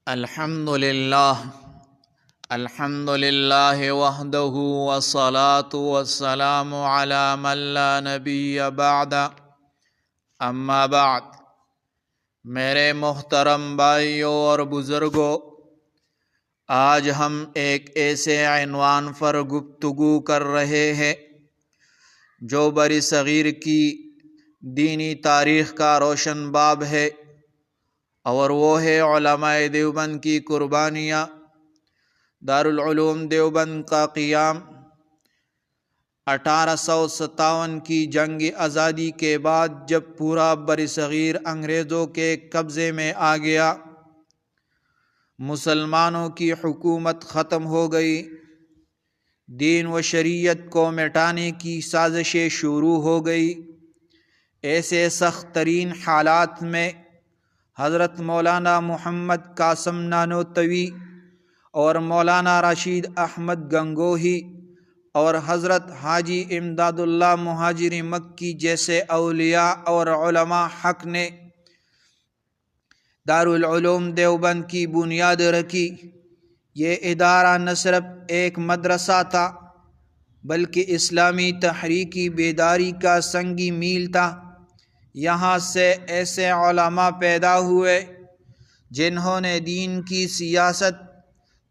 الحمد للہ وحدہ والصلاة والسلام علی من لا نبی بعد اما بعد۔ میرے محترم بھائیوں اور بزرگوں، آج ہم ایک ایسے عنوان پر گفتگو کر رہے ہیں جو بر صغیر کی دینی تاریخ کا روشن باب ہے، اور وہ ہے علماء دیوبند کی قربانیاں۔ دارالعلوم دیوبند کا قیام 1857 کی جنگ آزادی کے بعد جب پورا برصغیر انگریزوں کے قبضے میں آ گیا، مسلمانوں کی حکومت ختم ہو گئی، دین و شریعت کو مٹانے کی سازشیں شروع ہو گئی۔ ایسے سخت ترین حالات میں حضرت مولانا محمد قاسم نانوتوی اور مولانا رشید احمد گنگوہی اور حضرت حاجی امداد اللہ مہاجر مکی جیسے اولیاء اور علماء حق نے دارالعلوم دیوبند کی بنیاد رکھی۔ یہ ادارہ نہ صرف ایک مدرسہ تھا بلکہ اسلامی تحریکی بیداری کا سنگی میل تھا۔ یہاں سے ایسے علماء پیدا ہوئے جنہوں نے دین کی سیاست،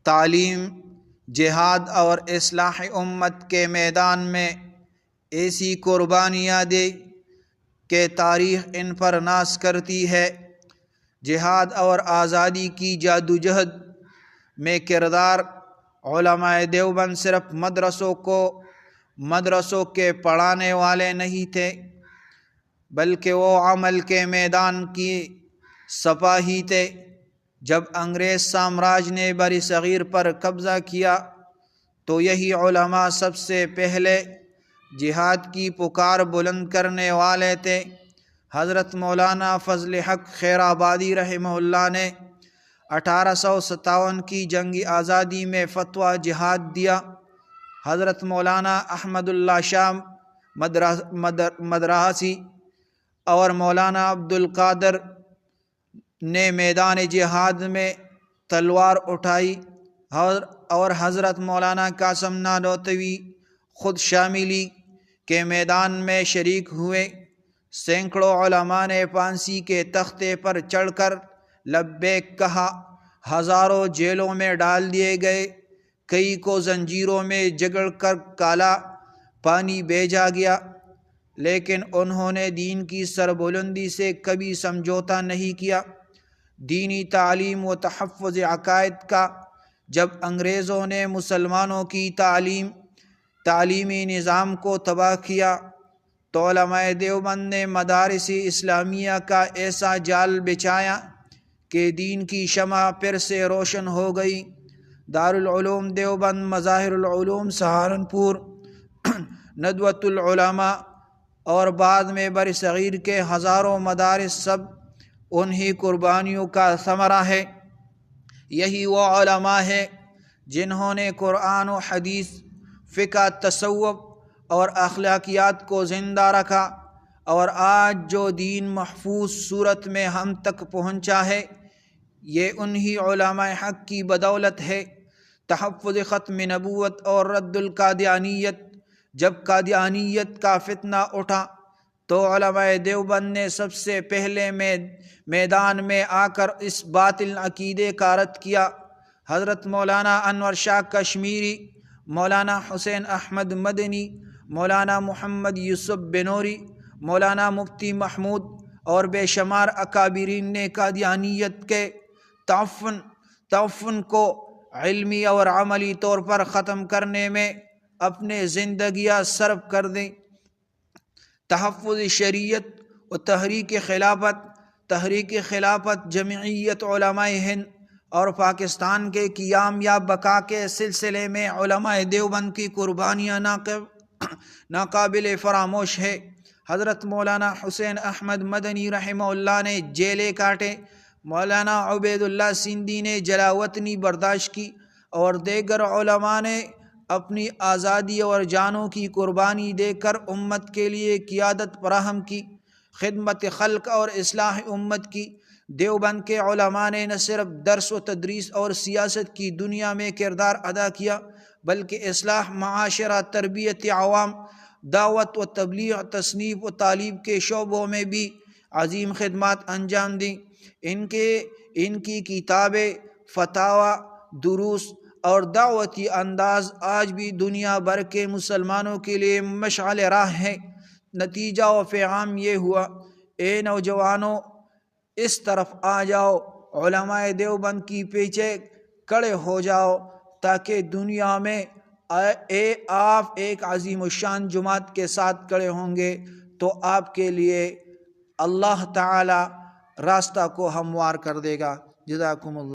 تعلیم، جہاد اور اصلاح امت کے میدان میں ایسی قربانیاں دی کہ تاریخ ان پر ناز کرتی ہے۔ جہاد اور آزادی کی جدوجہد میں کردار علماء دیوبند صرف مدرسوں کے پڑھانے والے نہیں تھے، بلکہ وہ عمل کے میدان کی سپاہی تھے۔ جب انگریز سامراج نے برصغیر پر قبضہ کیا تو یہی علماء سب سے پہلے جہاد کی پکار بلند کرنے والے تھے۔ حضرت مولانا فضل حق خیر آبادی رحمہ اللہ نے 1857 کی جنگ آزادی میں فتویٰ جہاد دیا۔ حضرت مولانا احمد اللہ شاہ مدرسی اور مولانا عبدالقادر نے میدان جہاد میں تلوار اٹھائی، اور حضرت مولانا قاسم نانوتوی خود شاملی کے میدان میں شریک ہوئے۔ سینکڑوں علماء نے پھانسی کے تختے پر چڑھ کر لبیک کہا، ہزاروں جیلوں میں ڈال دیے گئے، کئی کو زنجیروں میں جکڑ کر کالا پانی بھیجا گیا، لیکن انہوں نے دین کی سربلندی سے کبھی سمجھوتا نہیں کیا۔ دینی تعلیم و تحفظ عقائد کا جب انگریزوں نے مسلمانوں کی تعلیمی نظام کو تباہ کیا تو علماء دیوبند نے مدارس اسلامیہ کا ایسا جال بچھایا کہ دین کی شمع پھر سے روشن ہو گئی۔ دارالعلوم دیوبند، مظاہر العلوم سہارنپور، ندوۃ العلماء اور بعد میں برصغیر کے ہزاروں مدارس سب انہی قربانیوں کا ثمرہ ہے۔ یہی وہ علماء ہے جنہوں نے قرآن و حدیث، فقہ، تصوف اور اخلاقیات کو زندہ رکھا، اور آج جو دین محفوظ صورت میں ہم تک پہنچا ہے یہ انہی علماء حق کی بدولت ہے۔ تحفظ ختم نبوت اور رد القادیانیت، جب قادیانیت کا فتنہ اٹھا تو علماء دیوبند نے سب سے پہلے میدان میں آ کر اس باطل عقیدے کا رد کیا۔ حضرت مولانا انور شاہ کشمیری، مولانا حسین احمد مدنی، مولانا محمد یوسف بنوری، مولانا مفتی محمود اور بے شمار اکابرین نے قادیانیت کے تعفن کو علمی اور عملی طور پر ختم کرنے میں اپنے زندگیاں صرف کر دیں۔ تحفظ شریعت و تحریک خلافت جمعیت علماء ہند اور پاکستان کے قیام یا بقا کے سلسلے میں علماء دیوبند کی قربانیاں ناقابل فراموش ہے۔ حضرت مولانا حسین احمد مدنی رحمہ اللہ نے جیلیں کاٹے، مولانا عبید اللہ سندھی نے جلاوطنی برداشت کی، اور دیگر علماء نے اپنی آزادی اور جانوں کی قربانی دے کر امت کے لیے قیادت فراہم کی، خدمت خلق اور اصلاح امت کی۔ دیوبند کے علماء نے نہ صرف درس و تدریس اور سیاست کی دنیا میں کردار ادا کیا بلکہ اصلاح معاشرہ، تربیت عوام، دعوت و تبلیغ، تصنیف و تعلیم کے شعبوں میں بھی عظیم خدمات انجام دیں۔ ان کی کتابیں، فتاوی، دروس اور دعوتی انداز آج بھی دنیا بھر کے مسلمانوں کے لیے مشعل راہ ہے۔ نتیجہ و پیغام یہ ہوا، اے نوجوانوں، اس طرف آ جاؤ، علماء دیوبند کی پیچھے کھڑے ہو جاؤ، تاکہ دنیا میں آپ ایک عظیم الشان جماعت کے ساتھ کھڑے ہوں گے تو آپ کے لیے اللہ تعالی راستہ کو ہموار کر دے گا۔ جزاکم اللہ۔